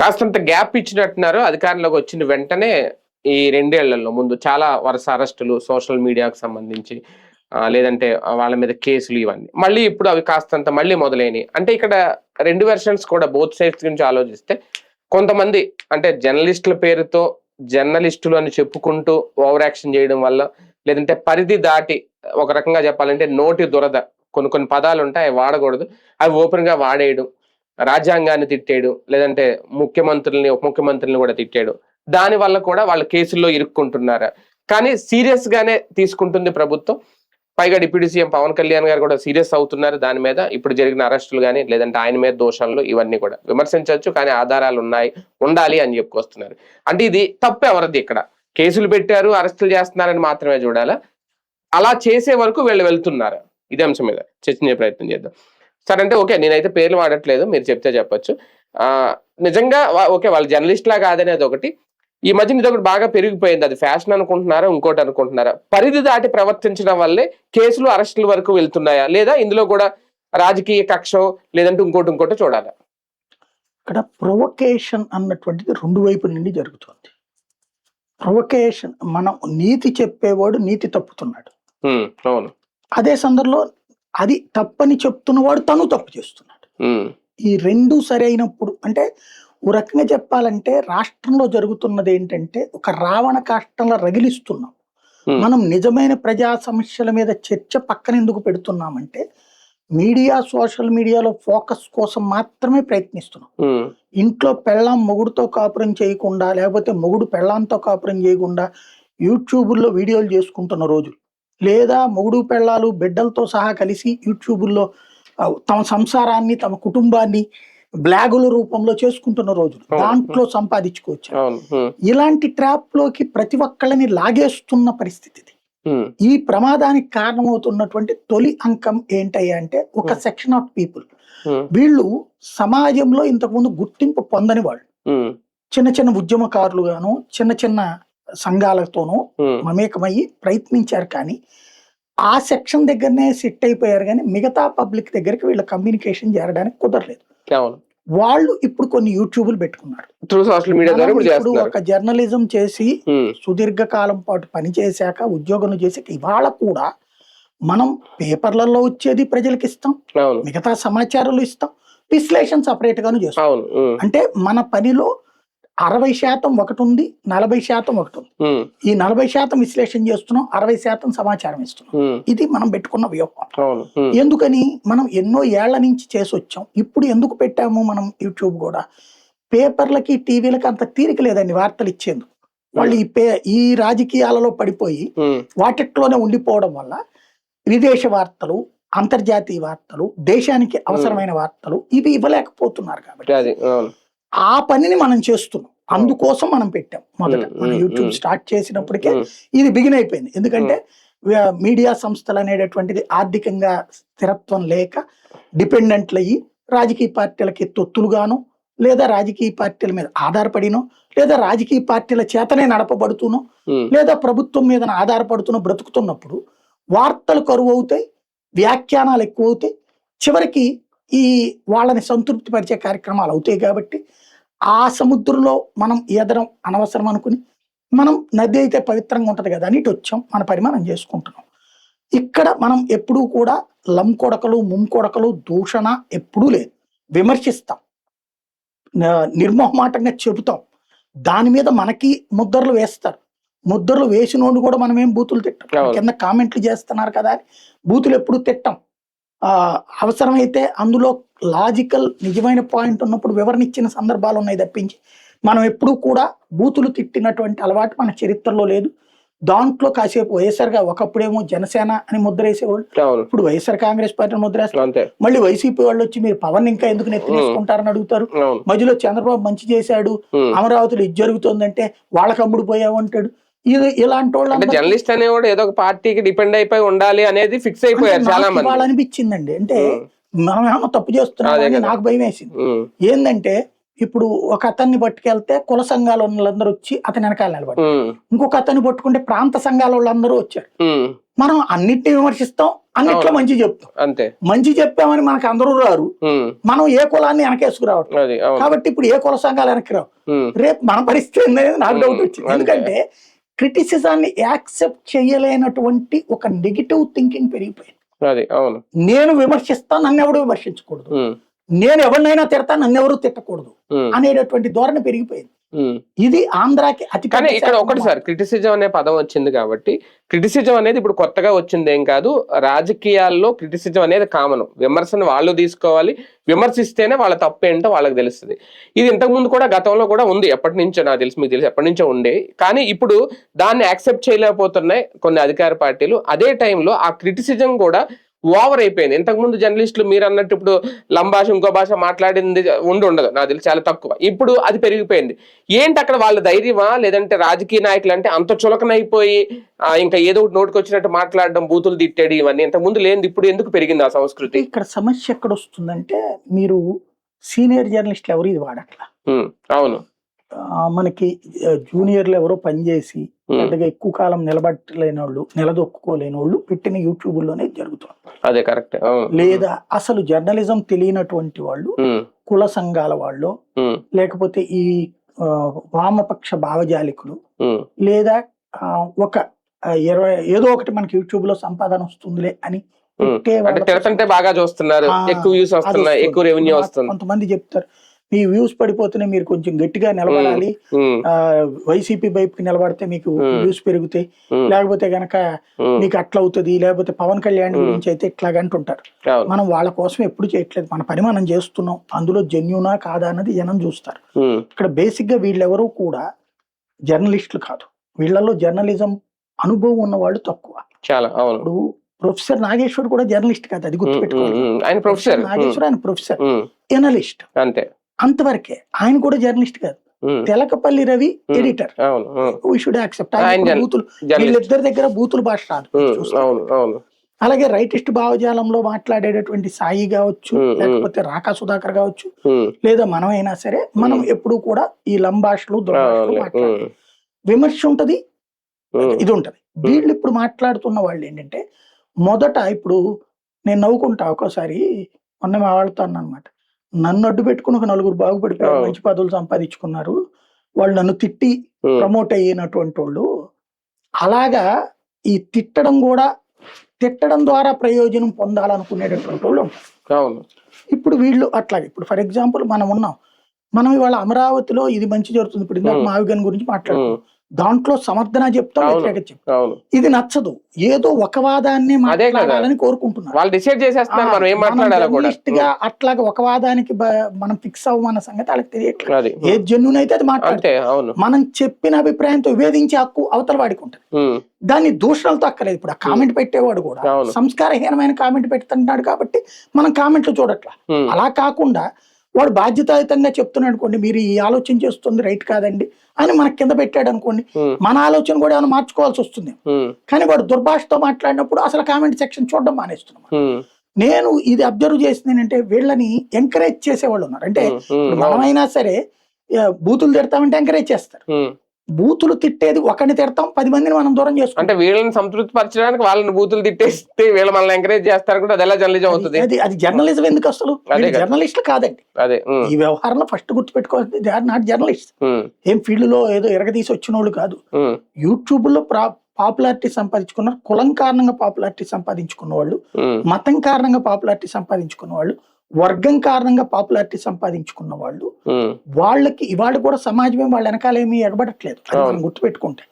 కాస్తంత గ్యాప్ ఇచ్చినట్టున్నారు అధికారంలోకి వచ్చిన వెంటనే. ఈ 2 ఏళ్లలో ముందు చాలా వరుస అరెస్టులు సోషల్ మీడియాకు సంబంధించి, లేదంటే వాళ్ళ మీద కేసులు, ఇవన్నీ మళ్ళీ ఇప్పుడు అవి కాస్తంత మళ్ళీ మొదలైనవి. అంటే ఇక్కడ 2 వెర్షన్స్ కూడా బోత్ సైడ్స్ గురించి ఆలోచిస్తే, కొంతమంది అంటే జర్నలిస్టుల పేరుతో జర్నలిస్టులు అని చెప్పుకుంటూ ఓవర్ యాక్షన్ చేయడం వల్ల, లేదంటే పరిధి దాటి ఒక రకంగా చెప్పాలంటే నోటి దురద, కొన్ని పదాలు ఉంటాయి అవి వాడకూడదు, అవి ఓపెన్ గా వాడేయడం, రాజ్యాంగాన్ని తిట్టేయడం, లేదంటే ముఖ్యమంత్రుల్ని ఉప ముఖ్యమంత్రుల్ని కూడా తిట్టేయడం, దాని వల్ల కూడా వాళ్ళ కేసుల్లో ఇరుక్కుంటున్నారు. కానీ సీరియస్ గానే తీసుకుంటుంది ప్రభుత్వం. పైగా డిప్యూటీ సీఎం పవన్ కళ్యాణ్ గారు కూడా సీరియస్ అవుతున్నారు దాని మీద. ఇప్పుడు జరిగిన అరెస్టులు కానీ, లేదంటే ఆయన మీద దోషాలు, ఇవన్నీ కూడా విమర్శించవచ్చు, కానీ ఆధారాలు ఉండాలి అని చెప్పుకొస్తున్నారు. అంటే ఇది తప్పు ఎవరిది? ఇక్కడ కేసులు పెట్టారు, అరెస్టులు చేస్తున్నారని మాత్రమే చూడాలా, అలా చేసే వరకు వీళ్ళు వెళ్తున్నారు? ఇదే అంశం మీద చర్చించే ప్రయత్నం చేద్దాం. సరే, అంటే ఓకే, నేనైతే పేర్లు వాడట్లేదు, మీరు చెప్తే చెప్పొచ్చు. నిజంగా ఓకే, వాళ్ళు జర్నలిస్ట్ లా కాదనేది ఒకటి. ఈ మధ్యన ఇది ఒకటి బాగా పెరిగిపోయింది. అది ఫ్యాషన్ అనుకుంటున్నారా, ఇంకోటి అనుకుంటున్నారా? పరిధి దాటి ప్రవర్తించడం వల్లే కేసులు అరెస్టుల వరకు వెళ్తున్నాయా, లేదా ఇందులో కూడా రాజకీయ కక్ష, లేదంటే ఇంకోటి చూడాలా? ఇక్కడ ప్రొవొకేషన్ అన్నటువంటిది 2 వైపుల నుండి జరుగుతుంది. ప్రొవొకేషన్, మనం నీతి చెప్పేవాడు నీతి తప్పుతున్నాడు, అవును. అదే సందర్భంలో అది తప్పని చెప్తున్నవాడు తను తప్పు చేస్తున్నాడు. ఈ 2 సరైనప్పుడు, అంటే ఓ రకంగా చెప్పాలంటే రాష్ట్రంలో జరుగుతున్నది ఏంటంటే ఒక రావణ కాష్టంలో రగిలిస్తున్నాం. మనం నిజమైన ప్రజా సమస్యల మీద చర్చ పక్కన ఎందుకు పెడుతున్నామంటే, మీడియా సోషల్ మీడియాలో ఫోకస్ కోసం మాత్రమే ప్రయత్నిస్తున్నాం. ఇంట్లో పెళ్ళాం మొగుడుతో కాపురం చేయకుండా, లేకపోతే మొగుడు పెళ్ళాంతో కాపురం చేయకుండా యూట్యూబుల్లో వీడియోలు చేసుకుంటున్న రోజులు, లేదా మొగుడు పెళ్ళాలు బిడ్డలతో సహా కలిసి యూట్యూబుల్లో తమ సంసారాన్ని, తమ కుటుంబాన్ని బ్లాగుల రూపంలో చేసుకుంటున్న రోజులు, దాంట్లో సంపాదించుకోవచ్చు. ఇలాంటి ట్రాప్ లోకి ప్రతి ఒక్కళ్ళని లాగేస్తున్న పరిస్థితి. ఈ ప్రమాదానికి కారణమవుతున్నటువంటి తొలి అంకం ఏంటయ్యా అంటే, ఒక సెక్షన్ ఆఫ్ పీపుల్, వీళ్ళు సమాజంలో ఇంతకుముందు గుర్తింపు పొందని వాళ్ళు, చిన్న చిన్న ఉద్యమకారులు గాను, చిన్న సంఘాలతోనూ మమేకమయ్యి ప్రయత్నించారు. కానీ ఆ సెక్షన్ దగ్గరనే సిట్ అయిపోయారు, కానీ మిగతా పబ్లిక్ దగ్గరికి వీళ్ళ కమ్యూనికేషన్ చేరడానికి కుదరలేదు. వాళ్ళు ఇప్పుడు కొన్ని యూట్యూబ్లు పెట్టుకున్నారు. ఇప్పుడు ఒక జర్నలిజం చేసి సుదీర్ఘకాలం పాటు పనిచేశాక, ఉద్యోగం చేసాక, ఇవాళ కూడా మనం పేపర్లలో వచ్చేది ప్రజలకు ఇస్తాం, మిగతా సమాచారాలు ఇస్తాం, విశ్లేషణ సపరేట్ గాను చేస్తాం. అంటే మన పనిలో 60% ఒకటి ఉంది, 40% ఒకటి ఉంది. ఈ 40% విశ్లేషణ చేస్తున్నాం, 60% సమాచారం ఇస్తున్నాం. ఇది మనం పెట్టుకున్న వ్యూహం. ఎందుకని మనం ఎన్నో ఏళ్ల నుంచి చేసి వచ్చాం. ఇప్పుడు ఎందుకు పెట్టాము మనం యూట్యూబ్ కూడా? పేపర్లకి టీవీలకి అంత తీరిక లేదండి వార్తలు ఇచ్చేందుకు. వాళ్ళు ఈ రాజకీయాలలో పడిపోయి వాటిట్లోనే ఉండిపోవడం వల్ల విదేశ వార్తలు, అంతర్జాతీయ వార్తలు, దేశానికి అవసరమైన వార్తలు ఇవి ఇవ్వలేకపోతున్నారు. కాబట్టి ఆ పనిని మనం చేస్తున్నాం. అందుకోసం మనం పెట్టాం. మొదట మనం యూట్యూబ్ స్టార్ట్ చేసినప్పటికే ఇది బిగిన్ అయిపోయింది. ఎందుకంటే మీడియా సంస్థలు అనేటటువంటిది ఆర్థికంగా స్థిరత్వం లేక డిపెండెంట్లు అయ్యి రాజకీయ పార్టీలకి తొత్తులుగాను, లేదా రాజకీయ పార్టీల మీద ఆధారపడినో, లేదా రాజకీయ పార్టీల చేతనే నడపబడుతూనో, లేదా ప్రభుత్వం మీద ఆధారపడుతూనో బ్రతుకుతున్నప్పుడు వార్తలు కరువు అవుతాయి, వ్యాఖ్యానాలు ఎక్కువ అవుతాయి, చివరికి ఈ వాళ్ళని సంతృప్తి పరిచే కార్యక్రమాలు అవుతాయి. కాబట్టి ఆ సముద్రంలో మనం ఎదరం అనవసరం అనుకుని, మనం నది అయితే పవిత్రంగా ఉంటది కదా అని ఇటు వచ్చాం, మన పని మనం చేసుకుంటున్నాం. ఇక్కడ మనం ఎప్పుడూ కూడా లంకొడకలు, ముంకొడకలు, దూషణ ఎప్పుడూ లేదు. విమర్శిస్తాం, నిర్మోహమాటంగా చెబుతాం. దాని మీద మనకి ముద్రలు వేస్తారు. ముద్రలు వేసినోడు కూడా మనం ఏం బూతులు తిట్టాం, కింద కామెంట్లు చేస్తున్నారు కదా అని బూతులు ఎప్పుడు తిట్టాం. అవసరమైతే అందులో లాజికల్ నిజమైన పాయింట్ ఉన్నప్పుడు వివరణ ఇచ్చిన సందర్భాలు ఉన్నాయి తప్పించి, మనం ఎప్పుడూ కూడా బూతులు తిట్టినటువంటి అలవాటు మన చరిత్రలో లేదు. దాంట్లో కాసేపు వైఎస్ఆర్గా ఒకప్పుడేమో జనసేన అని ముద్ర వేసేవాళ్ళు, ఇప్పుడు వైఎస్ఆర్ కాంగ్రెస్ పార్టీ ముద్ర వేస్తారు. మళ్ళీ వైసీపీ వాళ్ళు వచ్చి మీరు పవన్ ఇంకా ఎందుకు నెత్తినేసుకుంటారని అడుగుతారు. మధ్యలో చంద్రబాబు మంచి చేశాడు, అమరావతిలో ఇది జరుగుతుందంటే వాళ్ళకి అమ్ముడు పోయావు అంటాడు. ఇలాంటి వాళ్ళు జర్నలిస్ట్ అనేవాడు ఏదో ఒక పార్టీకి డిపెండ్ అయిపోయి ఉండాలి అనేది ఫిక్స్ అయిపోయారు చాలా మంది. వాళ్ళు అనిపించిందండి. అంటే మనం ఏమో తప్పు చేస్తున్నాం, నాకు భయం వేసింది. ఏంటంటే ఇప్పుడు ఒక అతన్ని పట్టుకెళ్తే కుల సంఘాల వాళ్ళందరూ వచ్చి అతని వెనకాల నిలబడి, ఇంకొక అతన్ని పట్టుకుంటే ప్రాంత సంఘాల వాళ్ళందరూ వచ్చారు. మనం అన్నిటిని విమర్శిస్తాం, అన్నిట్లో అవును. మంచి చెప్తాం. అంతే. మంచి చెప్పామని మనకు అందరూ రారు, మనం ఏ కులాన్ని వెనకేసుకురావట్లేదు. అది అవును. కాబట్టి ఇప్పుడు ఏ కుల సంఘాలు వెనక్కి రావు. రేపు మన పరిస్థితి ఏందనేది నాకు డౌట్ వచ్చింది. అంతే. ఎందుకంటే క్రిటిసిజాన్ని యాక్సెప్ట్ చేయలేనటువంటి ఒక నెగిటివ్ థింకింగ్ పెరిగిపోయింది. అది అవును. నేను విమర్శిస్తా, నన్ను ఎవడు విమర్శించకూడదు, నేను ఎవరినైనా తిడతా, నన్ను ఎవరు తిట్టకూడదు అనేటటువంటి ధోరణి పెరిగిపోయింది. ఇది ఆంధ్రాకి అతి. కానీ ఇక్కడ ఒకటి సార్, క్రిటిసిజం అనే పదం వచ్చింది కాబట్టి, క్రిటిసిజం అనేది ఇప్పుడు కొత్తగా వచ్చింది ఏం కాదు. రాజకీయాల్లో క్రిటిసిజం అనేది కామన్. విమర్శను వాళ్ళు తీసుకోవాలి, విమర్శిస్తేనే వాళ్ళ తప్పు ఏంటో వాళ్ళకి తెలుస్తుంది. ఇది ఇంతకుముందు కూడా గతంలో కూడా ఉంది, ఎప్పటి నుంచో నాకు తెలుసు, మీకు తెలుసు, ఎప్పటి నుంచో ఉండే. కానీ ఇప్పుడు దాన్ని యాక్సెప్ట్ చేయలేకపోతున్నాయి కొన్ని అధికార పార్టీలు. అదే టైంలో ఆ క్రిటిసిజం కూడా ఓవర్ అయిపోయింది. ఇంతకుముందు జర్నలిస్టులు మీరు అన్నట్టు ఇప్పుడు లంభాష ఇంకో భాష మాట్లాడింది ఉండదు, నాకు తెలిసి చాలా తక్కువ. ఇప్పుడు అది పెరిగిపోయింది. ఏంటి అక్కడ వాళ్ళ ధైర్యమా, లేదంటే రాజకీయ నాయకులు అంటే అంత చులకనైపోయి ఇంకా ఏదో ఒకటి నోటికి వచ్చినట్టు మాట్లాడడం, బూతులు తిట్టేది, ఇవన్నీ ఇంతకుముందు లేని ఇప్పుడు ఎందుకు పెరిగింది ఆ సంస్కృతి? ఇక్కడ సమస్య ఎక్కడ వస్తుందంటే, మీరు సీనియర్ జర్నలిస్టులు ఎవరు ఇది వాడట్లా. అవును. మనకి జూనియర్లు ఎవరో పనిచేసి పెద్దగా ఎక్కువ కాలం నిలబట్టలేని వాళ్ళు, నిలదొక్కుకోలేని వాళ్ళు పెట్టిన యూట్యూబ్లోనే జరుగుతుంది. అదే కరెక్ట్. లేదా అసలు జర్నలిజం తెలియనటువంటి వాళ్ళు, కుల సంఘాల వాళ్ళు, లేకపోతే ఈ వామపక్ష భావజాలికులు, లేదా ఒక 20 ఏదో ఒకటి మనకి యూట్యూబ్ లో సంపాదన వస్తుందిలే అని పెట్టే బాగా చూస్తున్నారు, ఎక్కువ వ్యూస్ వస్తున్నాయి, ఎక్కువ రెవెన్యూ వస్తుంది. కొంతమంది చెప్తారు, మీ వ్యూస్ పడిపోతేనే మీరు కొంచెం గట్టిగా నిలబడాలి, వైసీపీ వైపుకి నిలబడితే మీకు వ్యూస్ పెరుగుతాయి, లేకపోతే గనక మీకు అట్లా అవుతుంది, లేకపోతే పవన్ కళ్యాణ్ గురించి అయితే ఇట్లాగంటుంటారు. మనం వాళ్ళ కోసం ఎప్పుడు చేయట్లేదు, మన పని మనం చేస్తున్నాం, అందులో జెన్యూనా కాదా అన్నది జనం చూస్తారు. ఇక్కడ బేసిక్ గా వీళ్ళెవరూ కూడా జర్నలిస్టులు కాదు, వీళ్ళలో జర్నలిజం అనుభవం ఉన్న వాళ్ళు తక్కువ. చాలా. ఇప్పుడు ప్రొఫెసర్ నాగేశ్వర్ కూడా జర్నలిస్ట్ కాదు, అది గుర్తుపెట్టుకోవాలి. ఆయన ప్రొఫెసర్ నాగేశ్వర్, ఆయన ప్రొఫెసర్, ఎనలిస్ట్, అంతే, అంతవరకే. ఆయన కూడా జర్నలిస్ట్ కాదు. Telakapalli Ravi editor. We should accept. వీళ్ళిద్దరి దగ్గర బూతుల భాష రాదు. అలాగే రైటిస్ట్ భావజాలంలో మాట్లాడేటటువంటి సాయి కావచ్చు, లేకపోతే రాకా సుధాకర్ కావచ్చు, లేదా మనమైనా సరే, మనం ఎప్పుడు కూడా ఈ లంభాషలు దుర్భాషలు మాట్లాడాలి. విమర్శ ఉంటది, ఇది ఉంటది. వీళ్ళు ఇప్పుడు మాట్లాడుతున్న వాళ్ళు ఏంటంటే, మొదట ఇప్పుడు నేను నవ్వుకుంటా ఒక్కోసారి, మొన్న మా వాళ్ళతో అన్నమాట, నన్ను అడ్డు పెట్టుకుని ఒక నలుగురు బాగుపడిపోయారు, మంచి పదవులు సంపాదించుకున్నారు, వాళ్ళు నన్ను తిట్టి ప్రమోట్ అయినటువంటి వాళ్ళు. అలాగా ఈ తిట్టడం కూడా, తిట్టడం ద్వారా ప్రయోజనం పొందాలనుకునేటటువంటి వాళ్ళు ఉంటారు. ఇప్పుడు వీళ్ళు అట్లాగే, ఇప్పుడు ఫర్ ఎగ్జాంపుల్ మనం ఉన్నాం, మనం ఇవాళ అమరావతిలో ఇది మంచి జరుగుతుంది, ఇప్పుడు ఇందాక మావిగన్ గురించి మాట్లాడుతున్నాం, దాంట్లో సమర్థన చెప్తాం, వ్యతిరేకత చెప్తాం. ఇది నచ్చదు, ఏదో ఒక వాదాన్ని మాట్లాడాలని కోరుకుంటున్నారు. అట్లాగా ఒక వాదానికి మనం ఫిక్స్ అవ్వమన్న సంగతి వాళ్ళకి తెలియట్లేదు. ఏ జెన్యూన్ అయితే అది మాట్లాడతాం. మనం చెప్పిన అభిప్రాయంతో వివేదించే హక్కు అవతల వాడికి ఉంటుంది. దాన్ని దూషణలతో అక్కలేదు. ఇప్పుడు ఆ కామెంట్ పెట్టేవాడు కూడా సంస్కారహీనమైన కామెంట్ పెడుతున్నాడు కాబట్టి మనం కామెంట్లు చూడట్లా. అలా కాకుండా వాడు బాధ్యతాయుతంగా చెప్తున్నాడు అనుకోండి, మీరు ఈ ఆలోచన చేస్తుంది రైట్ కాదండి అని మనకి కింద పెట్టాడు అనుకోండి, మన ఆలోచన కూడా ఏమైనా మార్చుకోవాల్సి వస్తుంది. కానీ వాడు దుర్భాషతో మాట్లాడినప్పుడు అసలు కామెంట్ సెక్షన్ చూడడం మానేస్తున్నాం. నేను ఇది అబ్జర్వ్ చేసింది ఏంటంటే, వీళ్ళని ఎంకరేజ్ చేసేవాళ్ళు ఉన్నారు. అంటే మనమైనా సరే బూతులు తిడతామంటే ఎంకరేజ్ చేస్తారు. బూతులు తిట్టేది ఒకరిని తిడతాం, 10 మందిని మనం దూరం చేసుకుంటాం. అంటే వీళ్ళని సంతృప్తి పరచడానికి వాళ్ళని బూతులు తిట్టేస్తే వీళ్ళు మనల్ని ఎంకరేజ్ చేస్తారు కూడా, అది ఎలా జర్నలిజం అవుతుంది? అది జర్నలిజం ఎందుకు అసలు? జర్నలిస్టులు కాదండి. ఈ వ్యవహారంలో ఫస్ట్ గుర్తుపెట్టుకోవాలి, దే ఆర్ నాట్ జర్నలిస్ట్. ఏం ఫీల్డ్ లో ఏదో ఎరగదీసి వచ్చిన వాళ్ళు కాదు. యూట్యూబ్ లో పాపులారిటీ సంపాదించుకున్నారు, కులం కారణంగా పాపులారిటీ సంపాదించుకున్న వాళ్ళు, మతం కారణంగా పాపులారిటీ సంపాదించుకున్న వాళ్ళు, వర్గం కారణంగా పాపులారిటీ సంపాదించుకున్న వాళ్ళు, వాళ్ళకి ఇవాళ కూడా సమాజమే వాళ్ళ వెనకాలేమీ ఎగబడట్లేదు, అది మనం గుర్తుపెట్టుకుంటే.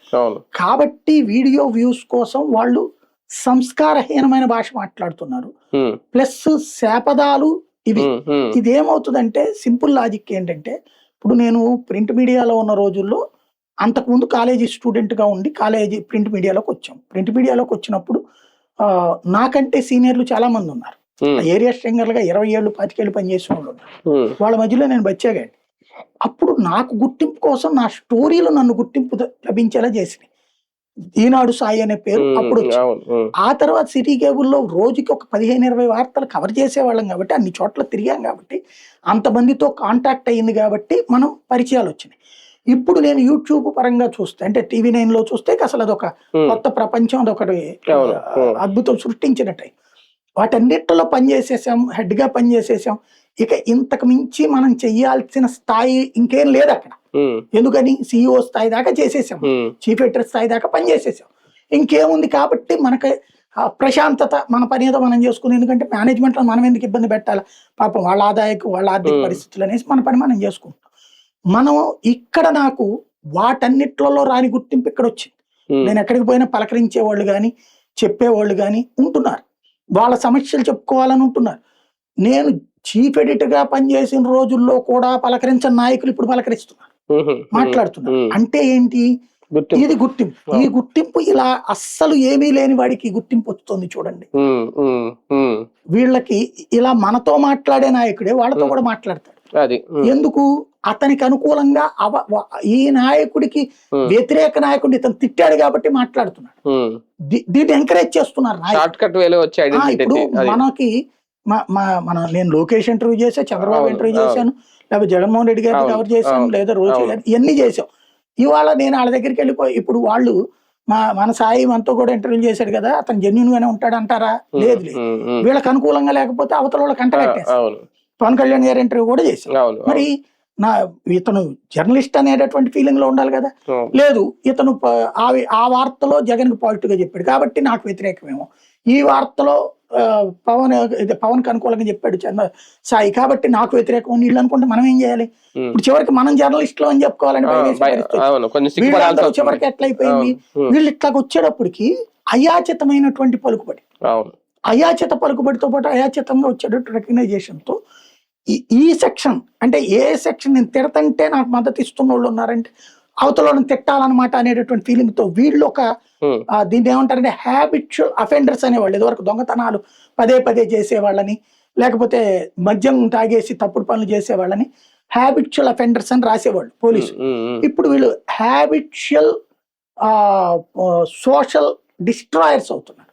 కాబట్టి వీడియో వ్యూస్ కోసం వాళ్ళు సంస్కారహీనమైన భాష మాట్లాడుతున్నారు, ప్లస్ శాపదాలు ఇవి. ఇదేమవుతుందంటే, సింపుల్ లాజిక్ ఏంటంటే, ఇప్పుడు నేను ప్రింట్ మీడియాలో ఉన్న రోజుల్లో, అంతకుముందు కాలేజీ స్టూడెంట్ గా ఉండి కాలేజీ ప్రింట్ మీడియాలోకి వచ్చాం. ప్రింట్ మీడియాలోకి వచ్చినప్పుడు నాకంటే సీనియర్లు చాలా మంది ఉన్నారు. ఏరియా స్ట్రింగర్లుగా 20 ఏళ్ళు 25 ఏళ్ళు పనిచేసిన వాళ్ళు ఉన్నారు. వాళ్ళ మధ్యలో నేను బచ్చాగాండి. అప్పుడు నాకు గుర్తింపు కోసం నా స్టోరీలు నన్ను గుర్తింపు లభించేలా చేసినాయి. ఈనాడు సాయి అనే పేరు అప్పుడు వచ్చింది. ఆ తర్వాత సిటీ కేబుల్లో రోజుకి ఒక 15-20 వార్తలు కవర్ చేసేవాళ్ళం కాబట్టి, అన్ని చోట్ల తిరిగాం కాబట్టి, అంతమందితో కాంటాక్ట్ అయ్యింది కాబట్టి మనం పరిచయాలు వచ్చినాయి. ఇప్పుడు నేను యూట్యూబ్ పరంగా చూస్తే అంటే TV9 లో చూస్తే అసలు అదొక కొత్త ప్రపంచం, అదొకటి అవును. అద్భుతం సృష్టించినట్టే. వాటన్నిటిలో పనిచేసేసాం, హెడ్ గా పనిచేసేసాం. ఇక ఇంతకు మించి మనం చెయ్యాల్సిన స్థాయి ఇంకేం లేదు అక్కడ. ఎందుకని CEO స్థాయి దాకా చేసేసాం, చీఫ్ ఎడిటర్ స్థాయి దాకా పనిచేసేసాం. ఇంకేముంది కాబట్టి మనకి ప్రశాంతత, మన పని ఏదో మనం చేసుకుని. ఎందుకంటే మేనేజ్మెంట్ లో మనం ఎందుకు ఇబ్బంది పెట్టాలి, పాపం వాళ్ళ ఆదాయకు వాళ్ళ ఆర్థిక పరిస్థితులు అనేసి మన పని మనం చేసుకుంటాం. మనం ఇక్కడ నాకు వాటన్నిట్లలో రాని గుర్తింపు ఇక్కడ వచ్చింది. నేను ఎక్కడికి పోయినా పలకరించే వాళ్ళు కానీ చెప్పేవాళ్ళు కానీ ఉంటున్నారు, వాళ్ళ సమస్యలు చెప్పుకోవాలని ఉంటున్నారు. నేను చీఫ్ ఎడిటర్ గా పనిచేసిన రోజుల్లో కూడా పలకరించిన నాయకులు ఇప్పుడు పలకరిస్తున్నారు, మాట్లాడుతున్నారు. అంటే ఏంటి, ఇది గుర్తింపు. ఈ గుర్తింపు ఇలా అస్సలు ఏమీ లేని వాడికి గుర్తింపు వస్తుంది చూడండి. వీళ్ళకి ఇలా మనతో మాట్లాడే నాయకుడే వాళ్ళతో కూడా మాట్లాడతాడు. ఎందుకు, అతనికి అనుకూలంగా ఈ నాయకుడికి వ్యతిరేక నాయకుడిని ఇతను తిట్టాడు కాబట్టి మాట్లాడుతున్నాడు. దీన్ని ఎంకరేజ్ చేస్తున్నారు. ఇప్పుడు మనకి నేను లోకేష్ ఇంటర్వ్యూ చేసా, చంద్రబాబు ఇంటర్వ్యూ చేశాను, లేకపోతే జగన్మోహన్ రెడ్డి గారిని కవర్ చేశాను, లేదా రోజు ఇవన్నీ చేసాం. ఇవాళ నేను వాళ్ళ దగ్గరికి వెళ్ళిపోయి ఇప్పుడు వాళ్ళు మన సాయి మనతో కూడా ఇంటర్వ్యూ చేశాడు కదా, అతను జెన్యున్ గానే ఉంటాడు అంటారా? లేదు లేదు. వీళ్ళకి అనుకూలంగా లేకపోతే అవతల వాళ్ళకి కంట కట్టేస్తారు. పవన్ కళ్యాణ్ గారి ఇంటర్వ్యూ కూడా చేశారు. మరి ఇతను జర్నలిస్ట్ అనేటటువంటి ఫీలింగ్ లో ఉండాలి కదా. లేదు, ఇతను ఆ వార్తలో జగన్ కి పాజిటివ్ గా చెప్పాడు కాబట్టి నాకు వ్యతిరేకమేమో, ఈ వార్తలో పవన్ కి అనుకూలంగా చెప్పాడు సాయి కాబట్టి నాకు వ్యతిరేకం వీళ్ళు అనుకుంటే మనం ఏం చేయాలి? ఇప్పుడు చివరికి మనం జర్నలిస్టులు అని చెప్పుకోవాలని వీళ్ళందరూ చివరికి ఎట్లయిపోయింది, వీళ్ళు ఇట్లాగ వచ్చేటప్పటికి అయాచితమైనటువంటి పలుకుబడి, అయాచిత పలుకుబడితో పాటు అయాచితంగా వచ్చేటట్టు రికగ్నైజేషన్ తో ఈ సెక్షన్ అంటే ఏ సెక్షన్ నేను తిడతంటే నాకు మద్దతు ఇస్తున్న వాళ్ళు ఉన్నారంటే అవతలను తిట్టాలన్నమాట అనేటటువంటి ఫీలింగ్ తో వీళ్ళు ఒక దీన్ని ఏమంటారంటే హ్యాబిచువల్ అఫెండర్స్ అనేవాళ్ళు. ఇదివరకు దొంగతనాలు పదే పదే చేసేవాళ్ళని, లేకపోతే మద్యం తాగేసి తప్పుడు పనులు చేసేవాళ్ళని హ్యాబిచువల్ అఫెండర్స్ అని రాసేవాళ్ళు పోలీసులు. ఇప్పుడు వీళ్ళు హ్యాబిచువల్ సోషల్ డిస్ట్రాయర్స్ అవుతున్నారు.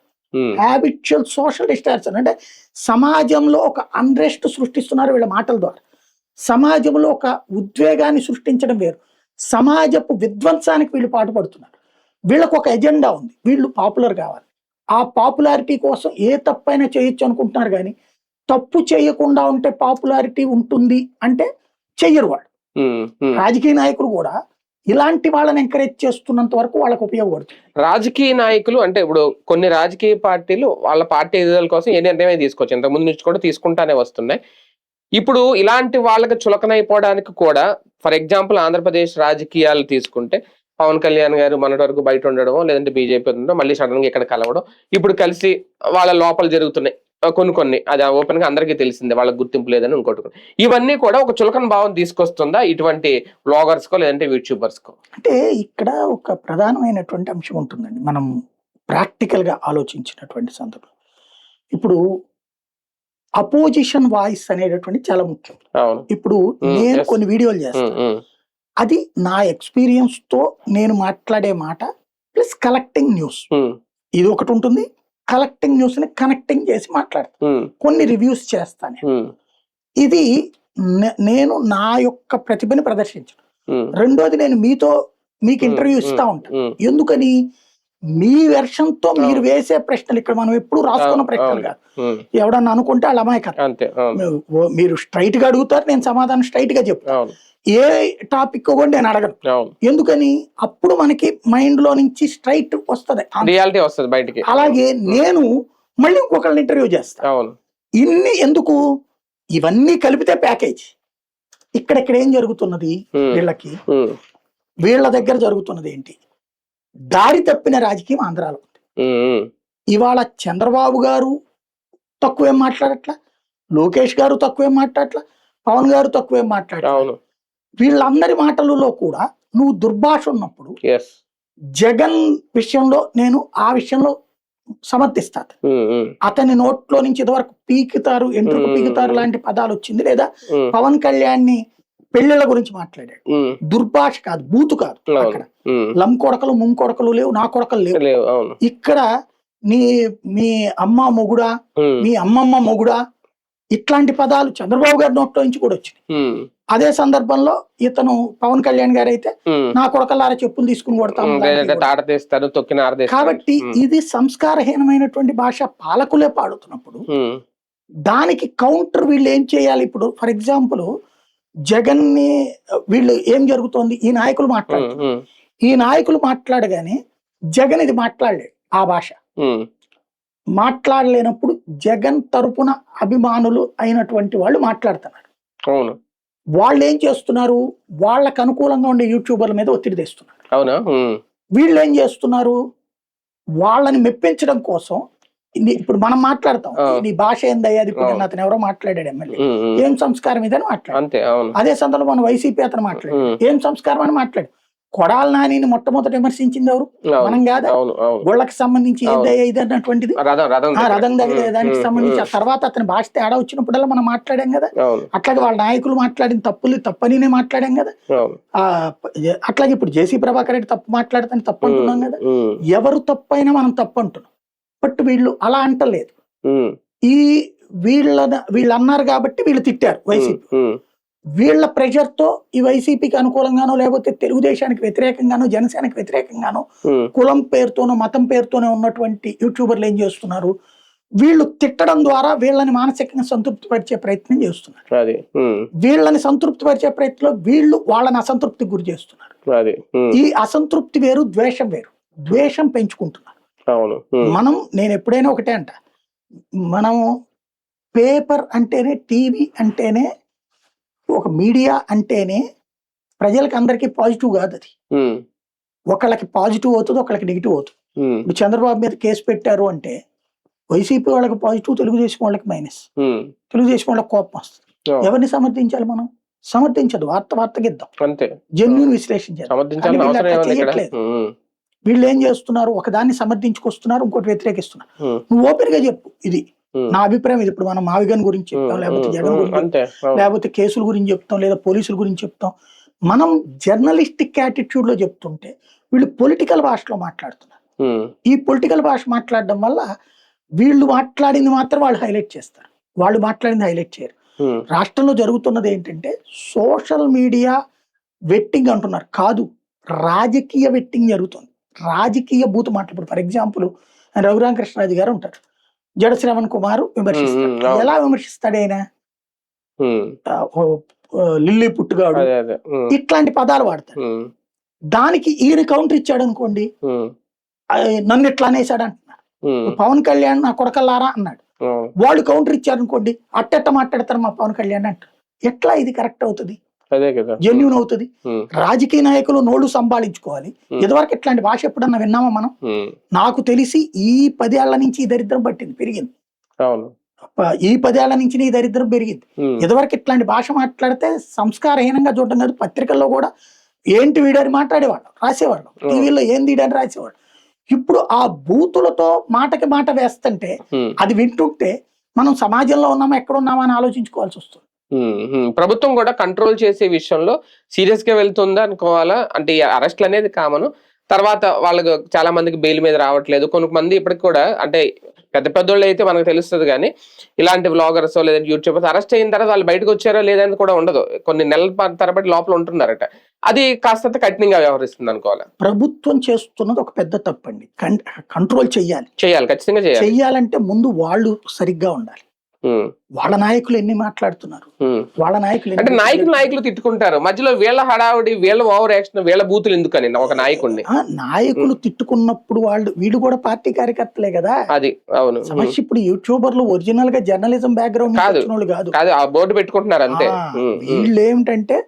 హ్యాబిచువల్ సోషల్ డిస్ట్రాయర్స్ అంటే సమాజంలో ఒక అన్రెస్ట్ సృష్టిస్తున్నారు వీళ్ళ మాటల ద్వారా. సమాజంలో ఒక ఉద్వేగాన్ని సృష్టించడం వేరు, సమాజపు విధ్వంసానికి వీళ్ళు పాటుపడుతున్నారు. వీళ్ళకు ఒక ఎజెండా ఉంది, వీళ్ళు పాపులర్ కావాలి. ఆ పాపులారిటీ కోసం ఏ తప్పైనా చేయొచ్చు అనుకుంటున్నారు, కానీ తప్పు చేయకుండా ఉంటే పాపులారిటీ ఉంటుంది అంటే చెయ్యరు వాళ్ళు. రాజకీయ నాయకులు కూడా ఇలాంటి వాళ్ళని ఎంకరేజ్ చేస్తున్నంత వరకు వాళ్ళకు ఉపయోగపడుతుంది. రాజకీయ నాయకులు అంటే ఇప్పుడు కొన్ని రాజకీయ పార్టీలు వాళ్ళ పార్టీ ఎదుగుదల కోసం ఏ నిర్ణయమే తీసుకోవచ్చు, ఇంతకుముందు నుంచి కూడా తీసుకుంటానే వస్తున్నాయి. ఇప్పుడు ఇలాంటి వాళ్ళకి చులకనైపోవడానికి కూడా, ఫర్ ఎగ్జాంపుల్ ఆంధ్రప్రదేశ్ రాజకీయాలు తీసుకుంటే పవన్ కళ్యాణ్ గారు మొన్నటి వరకు బయట ఉండడమో లేదంటే బీజేపీ ఉండడం, మళ్ళీ సడన్ గా ఇక్కడ కలవడం, ఇప్పుడు కలిసి వాళ్ళ లోపల జరుగుతున్నాయి కొన్ని అది ఓపెన్ గా అందరికీ తెలిసిందే, వాళ్ళకి గుర్తింపు లేదని ఇంకోటి. ఇవన్నీ కూడా ఒక చులకన భావం తీసుకొస్తుందా ఇటువంటి బ్లాగర్స్ కో లేదంటే యూట్యూబర్స్ కో? అంటే ఇక్కడ ఒక ప్రధానమైనటువంటి అంశం ఉంటుందండి, మనం ప్రాక్టికల్ గా ఆలోచించినటువంటి సందర్భం. ఇప్పుడు అపోజిషన్ వాయిస్ అనేటటువంటి చాలా ముఖ్యం. ఇప్పుడు నేను కొన్ని వీడియోలు చేస్తాను, అది నా ఎక్స్పీరియన్స్ తో నేను మాట్లాడే మాట ప్లస్ కలెక్టింగ్ న్యూస్, ఇది ఒకటి ఉంటుంది. కలెక్టింగ్ న్యూస్ ని కనెక్టింగ్ చేసి మాట్లాడతాను, కొన్ని రివ్యూస్ చేస్తాను. ఇది నేను నా యొక్క ప్రతిభని ప్రదర్శించను. రెండోది, నేను మీకు ఇంటర్వ్యూ ఇస్తా ఉంటాను. ఎందుకని, మీ వెర్షన్ తో మీరు వేసే ప్రశ్నలు ఇక్కడ మనం ఎప్పుడు రాసుకున్న ప్రశ్నలు కాదు. ఎవడన్నా అనుకుంటే వాళ్ళ అమాయకత్వం. మీరు స్ట్రైట్ గా అడుగుతారు, నేను సమాధానం స్ట్రైట్ గా చెప్తాను. ఏ టాపిక్ కూడా నేను అడగను. ఎందుకని, అప్పుడు మనకి మైండ్ లో నుంచి స్ట్రైట్ వస్తుంది, రియాలిటీ వస్తుంది బయటికి. అలాగే నేను మళ్ళీ ఇంకొకళ్ళని ఇంటర్వ్యూ చేస్తాను. ఇన్ని ఎందుకు, ఇవన్నీ కలిపితే ప్యాకేజ్. ఇక్కడ ఏం జరుగుతున్నది, వీళ్ళ దగ్గర జరుగుతున్నది ఏంటి, దారి తప్పిన రాజకీయం ఆంధ్రాలో ఉంది. ఇవాళ చంద్రబాబు గారు తక్కువేం మాట్లాడట్లా, లోకేష్ గారు తక్కువేం మాట్లాడట్లా, పవన్ గారు తక్కువేం మాట్లాడట్లా. వీళ్ళందరి మాటలలో కూడా నువ్వు దుర్భాష ఉన్నప్పుడు జగన్ విషయంలో నేను ఆ విషయంలో సమర్థిస్తాను. అతని నోట్లో నుంచి ఇదివరకు పీకుతారు, ఎంట్రుకు పీకుతారు లాంటి పదాలు వచ్చింది. లేదా పవన్ కళ్యాణ్ ని పెళ్లిళ్ళ గురించి మాట్లాడాడు, దుర్భాష కాదు, బూతు కాదు. అక్కడ లం కొడకలు ముం కొడకలు లేవు, నా కొడకలు లేవు. ఇక్కడ మీ అమ్మ మొగుడా, మీ అమ్మమ్మ మొగుడా, ఇట్లాంటి పదాలు చంద్రబాబు గారి నోట్లో నుంచి కూడా వచ్చినాయి. అదే సందర్భంలో ఇతను పవన్ కళ్యాణ్ గారు అయితే నా కొడకల్లారా చెప్పులు తీసుకుని కొడతాను లేదంటే తాట తీస్తారు, తొక్కిన ఆరదేస్తారు. కాబట్టి ఇది సంస్కారహీనమైనటువంటి భాష పాలకులే పాడుతున్నప్పుడు దానికి కౌంటర్ వీళ్ళు ఏం చేయాలి? ఇప్పుడు ఫర్ ఎగ్జాంపుల్ జగన్ ని వీళ్ళు ఏం జరుగుతోంది, ఈ నాయకులు మాట్లాడుతున్నారు, ఈ నాయకులు మాట్లాడగానే జగన్ ఇది మాట్లాడలేడు, ఆ భాష మాట్లాడలేనప్పుడు జగన్ తరపున అభిమానులు అయినటువంటి వాళ్ళు మాట్లాడుతున్నారు. అవును, వాళ్ళు ఏం చేస్తున్నారు, వాళ్ళకు అనుకూలంగా ఉండే యూట్యూబర్ల మీద ఒత్తిడి తెస్తున్నారు. అవునా? వీళ్ళు ఏం చేస్తున్నారు, వాళ్ళని మెప్పించడం కోసం ఇప్పుడు మనం మాట్లాడతాం, నీ భాష ఏందయ్యా, అది ఇప్పుడు అతను ఎవరో మాట్లాడాడు ఎమ్మెల్యే, ఏం సంస్కారం ఇదని మాట్లాడు. అదే సందర్భంలో మన వైసీపీ అతను మాట్లాడు, ఏం సంస్కారం అని మాట్లాడు. కొడాల నానిని మొట్టమొదటి విమర్శించింది ఎవరు? మనం కాదా? గుళ్ళకి సంబంధించి ఏదయ్యా ఇది అన్నటువంటిది, రథం దగ్గర దానికి సంబంధించి. ఆ తర్వాత అతని భాష తేడా వచ్చినప్పుడల్లా మనం మాట్లాడాం కదా. అట్లాగే వాళ్ళ నాయకులు మాట్లాడిన తప్పనినే మాట్లాడాం కదా. అట్లాగే ఇప్పుడు జేసీ ప్రభాకర్ రెడ్డి తప్పు మాట్లాడితే తప్పు అంటున్నాం కదా. ఎవరు తప్పు అయినా మనం తప్పు అంటున్నాం. బట్ వీళ్ళు అలా అంటలేదు. ఈ వీళ్ళు అన్నారు కాబట్టి వీళ్ళు తిట్టారు వైసీపీ. వీళ్ళ ప్రెషర్ తో ఈ వైసీపీకి అనుకూలంగానో లేకపోతే తెలుగుదేశానికి వ్యతిరేకంగానో జనసేనకి వ్యతిరేకంగానో కులం పేరుతోనో మతం పేరుతోనే ఉన్నటువంటి యూట్యూబర్లు ఏం చేస్తున్నారు, వీళ్ళు తిట్టడం ద్వారా వీళ్ళని మానసికంగా సంతృప్తి పరిచే ప్రయత్నం చేస్తున్నారు. వీళ్ళని సంతృప్తి పరిచే ప్రయత్నంలో వీళ్ళు వాళ్ళని అసంతృప్తికి గురి చేస్తున్నారు. ఈ అసంతృప్తి వేరు, ద్వేషం వేరు. ద్వేషం పెంచుకుంటున్నారు. నేను ఎప్పుడైనా ఒకటే అంట, మనం పేపర్ అంటేనే, టీవీ అంటేనే, ఒక మీడియా అంటేనే ప్రజలకి అందరికీ పాజిటివ్ కాదు. అది ఒకళ్ళకి పాజిటివ్ అవుతుంది, ఒకళ్ళకి నెగిటివ్ అవుతుంది. ఇప్పుడు చంద్రబాబు మీద కేసు పెట్టారు అంటే వైసీపీ వాళ్ళకి పాజిటివ్, తెలుగుదేశం వాళ్ళకి మైనస్. తెలుగుదేశం వాళ్ళకి కోపం వస్తుంది. ఎవరిని సమర్థించాలి మనం? సమర్థించదు, వార్తగిద్దాం, జెన్యూన్ విశ్లేషించాలి. చేయట్లేదు. వీళ్ళు ఏం చేస్తున్నారు, ఒకదాన్ని సమర్థించుకొస్తున్నారు, ఇంకోటి వ్యతిరేకిస్తున్నారు. నువ్వు ఓపెన్ గా చెప్పు, ఇది నా అభిప్రాయం, ఇది ఇప్పుడు మనం మావిగన్ గురించి చెప్తాం, లేకపోతే జగన్ గురించి, లేకపోతే కేసుల గురించి చెప్తాం, లేదా పోలీసుల గురించి చెప్తాం. మనం జర్నలిస్టిక్ యాటిట్యూడ్ లో చెప్తుంటే వీళ్ళు పొలిటికల్ భాషలో మాట్లాడుతున్నారు. ఈ పొలిటికల్ భాష మాట్లాడడం వల్ల వీళ్ళు మాట్లాడింది మాత్రం వాళ్ళు హైలైట్ చేస్తారు, వాళ్ళు మాట్లాడింది హైలైట్ చేయరు. రాష్ట్రంలో జరుగుతున్నది ఏంటంటే సోషల్ మీడియా వెట్టింగ్ అంటున్నారు, కాదు, రాజకీయ వెట్టింగ్ జరుగుతుంది. రాజకీయ బూతు మాట్లాడు. ఫర్ ఎగ్జాంపుల్ రఘురామకృష్ణరాజు గారు ఉంటారు, జడ శ్రవణ్ కుమార్ విమర్శిస్తాడు. ఎలా విమర్శిస్తాడు ఆయన? లిల్లీ పుట్టుగాడు, ఇట్లాంటి పదాలు వాడతాడు. దానికి ఈయన కౌంటర్ ఇచ్చాడు అనుకోండి, నన్ను ఇట్లా అనేసాడు అంటున్నారు. పవన్ కళ్యాణ్ నా కొడకల్లారా అన్నాడు, వాళ్ళు కౌంటర్ ఇచ్చారు అనుకోండి, అట్టెట్ట మాట్లాడతారు మా పవన్ కళ్యాణ్ అంటారు. ఎట్లా ఇది కరెక్ట్ అవుతుంది, జెన్యూన్ అవుతుంది? రాజకీయ నాయకులు నోళ్లు సంపాదించుకోవాలి. ఇదివరకు ఇట్లాంటి భాష ఎప్పుడన్నా విన్నామా మనం? నాకు తెలిసి ఈ 10 ఏళ్ల నుంచి ఈ దరిద్రం పెరిగింది. ఈ 10 ఏళ్ల నుంచి ఈ దరిద్రం పెరిగింది. ఇదివరకు ఇట్లాంటి భాష మాట్లాడితే సంస్కారహీనంగా చూడడం కాదు, పత్రికల్లో కూడా ఏంటి వీడని మాట్లాడేవాళ్ళు, రాసేవాళ్ళు, టీవీలో ఏంది వీడని రాసేవాళ్ళు. ఇప్పుడు ఆ బూతులతో మాటకి మాట వేస్తుంటే అది వింటుంటే మనం సమాజంలో ఉన్నామా ఎక్కడ ఉన్నామా అని ఆలోచించుకోవాల్సి వస్తుంది. ప్రభుత్వం కూడా కంట్రోల్ చేసే విషయంలో సీరియస్ గా వెళ్తుందా అనుకోవాలా? అంటే అరెస్ట్లు అనేది కామన్, తర్వాత వాళ్ళకు చాలా మందికి బెయిల్ మీద రావట్లేదు. కొంతమంది ఇప్పటికి కూడా, అంటే పెద్ద పెద్దోళ్ళు అయితే మనకు తెలుస్తుంది కానీ ఇలాంటి వ్లాగర్స్ లేదంటే యూట్యూబర్స్ అరెస్ట్ అయిన తర్వాత వాళ్ళు బయటకు వచ్చారో లేదని కూడా ఉండదు, కొన్ని నెలల తరబడి లోపల ఉంటున్నారట. అది కాస్త కఠినంగా వ్యవహరిస్తుంది అనుకోవాలి. ప్రభుత్వం చేస్తున్నది ఒక పెద్ద తప్పండి. కంట్రోల్ చేయాలి, ఖచ్చితంగా చేయాలంటే ముందు వాళ్ళు సరిగ్గా ఉండాలి. వాళ్ళ నాయకులు ఎన్ని మాట్లాడుతున్నారు, వాళ్ళ నాయకులు అంటే నాయకులు తిట్టుకుంటారు, మధ్యలో వీళ్ళ హడావుడి, వీళ్ళ ఓవర్ యాక్షన్, వీళ్ళ బూతులు ఎందుకని ఒక నాయకుడిని. నాయకులు తిట్టుకున్నప్పుడు వీళ్ళు కూడా పార్టీ కార్యకర్తలే కదా. అది అవును సమస్య. ఇప్పుడు యూట్యూబర్లు ఒరిజినల్ గా జర్నలిజం బ్యాక్గ్రౌండ్ కాదు, ఆ బోర్డు పెట్టుకుంటున్నారు అంతే. వీళ్ళు ఏమిటంటే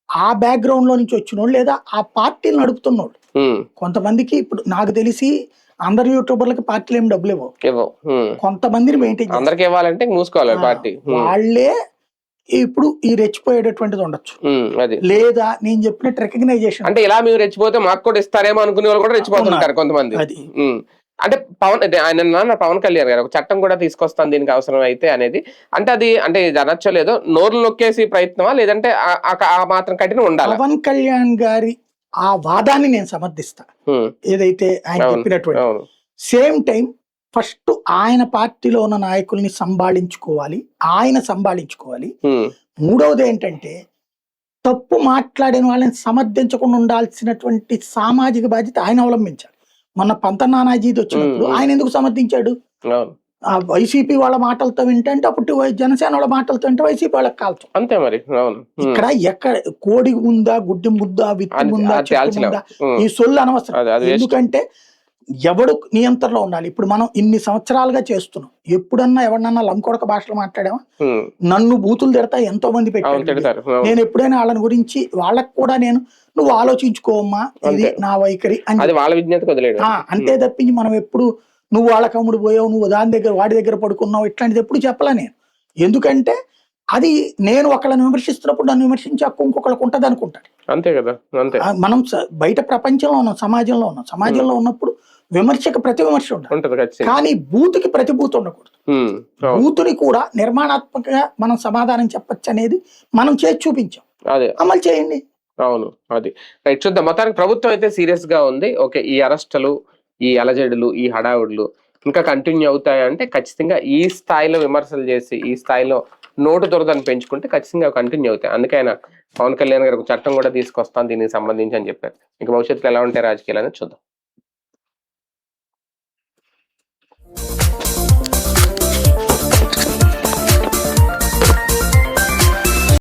ఆ బ్యాక్గ్రౌండ్ లో నుంచి వచ్చిన వాళ్ళు, లేదా ఆ పార్టీలు నడుపుతున్నోళ్ళు. కొంతమందికి ఇప్పుడు నాకు తెలిసి అందరు యూట్యూబర్లకి పార్టీలు ఏం డబ్బులు ఇవ్వవు, కొంతమందిని మెయింటైన్ అందరికి ఇవ్వాలంటే మూసుకోవాలి పార్టీ. వాళ్ళే ఇప్పుడు ఈ రెచ్చిపోయేటటువంటిది ఉండొచ్చు, లేదా నేను చెప్పినట్టు రికగ్నైజేషన్, అంటే ఇలా మీరు రెచ్చిపోతే మాకు కూడా ఇస్తారేమో అనుకునే వాళ్ళు కూడా రెచ్చిపోతుంటారు కొంతమంది. అంటే పవన్ కళ్యాణ్ గారు ఒక చట్టం కూడా తీసుకొస్తాను దీనికి అవసరం అయితే అనేది, అంటే అది అంటే ఇది అనొచ్చలేదో నోర్లు నొక్కేసి ప్రయత్నమా, లేదంటే ఆ మాత్రం కఠినం ఉండాలి? పవన్ కళ్యాణ్ గారి ఆ వాదాన్ని నేను సమర్థిస్తా, ఏదైతే ఆయన చెప్పినటువంటి. సేమ్ టైం ఫస్ట్ ఆయన పార్టీలో ఉన్న నాయకుల్ని సంభాళించుకోవాలి, ఆయన సంభాళించుకోవాలి. మూడవది ఏంటంటే తప్పు మాట్లాడిన వాళ్ళని సమర్థించకుండా ఉండాల్సినటువంటి సామాజిక బాధ్యత ఆయన అవలంబించాలి. మొన్న పంత నానాజీది వచ్చినప్పుడు ఆయన ఎందుకు సమర్థించాడు? ఆ వైసీపీ వాళ్ళ మాటలతో వింటే అప్పుడు జనసేన వాళ్ళ మాటలతో వింటే వైసీపీ వాళ్ళకి కాల్చం. అంతే మరి. ఇక్కడ ఎక్కడ కోడి ఉందా, గుడ్డి ముద్దా, విత్తి ఉందా, చెట్టు ఉందా, ఈ సొల్లు అనవసరం. ఎందుకంటే ఎవడు నియంత్రణలో ఉండాలి. ఇప్పుడు మనం ఇన్ని సంవత్సరాలుగా చేస్తున్నాం. ఎప్పుడన్నా ఎవరినన్నా లంకొడక భాషలో మాట్లాడామా? నన్ను బూతులు తిడతా ఎంతో మంది పెట్టారు. నేను ఎప్పుడైనా వాళ్ళని గురించి వాళ్ళకు కూడా నువ్వు ఆలోచించుకోమ్మా, ఇది నా వైఖరి అని వాళ్ళ విజ్ఞతకు వదిలేడు. అంతే తప్పించి మనం ఎప్పుడు నువ్వు వాళ్ళ కమ్ముడు పోయావు, నువ్వు వాడి దగ్గర పడుకున్నావు, ఇట్లాంటిది ఎప్పుడు చెప్పలా నేను. ఎందుకంటే అది నేను ఒకళ్ళని విమర్శిస్తున్నప్పుడు నన్ను విమర్శించే హక్కు ఇంకొకళ్ళకు ఉంటుంది అనుకుంటాడు. అంతే కదా. అంతే. మనం బయట ప్రపంచంలో ఉన్నాం, సమాజంలో ఉన్నప్పుడు విమర్శకు ప్రతి విమర్శ ఉంటుంది, కానీ బూతుకి ప్రతి బూత్ ఉండకూడదు. బూతుని కూడా నిర్మాణాత్మకంగా మనం సమాధానం చెప్పచ్చు అనేది మనం చేసి చూపించాం. అమలు చేయండి. అవును, అది రైట్. చూద్దాం. మొత్తానికి ప్రభుత్వం అయితే సీరియస్ గా ఉంది. ఓకే, ఈ అరెస్టులు, ఈ అలజడులు, ఈ హడావుడులు ఇంకా కంటిన్యూ అవుతాయంటే ఖచ్చితంగా ఈ స్థాయిలో విమర్శలు చేసి ఈ స్థాయిలో నోటు దురదని పెంచుకుంటే ఖచ్చితంగా కంటిన్యూ అవుతాయి. అందుకే ఆయన పవన్ కళ్యాణ్ గారు ఒక చట్టం కూడా తీసుకొస్తాను దీనికి సంబంధించి అని చెప్పారు. ఇంకా భవిష్యత్తులో ఎలా ఉంటాయి రాజకీయాలు అనేది చూద్దాం.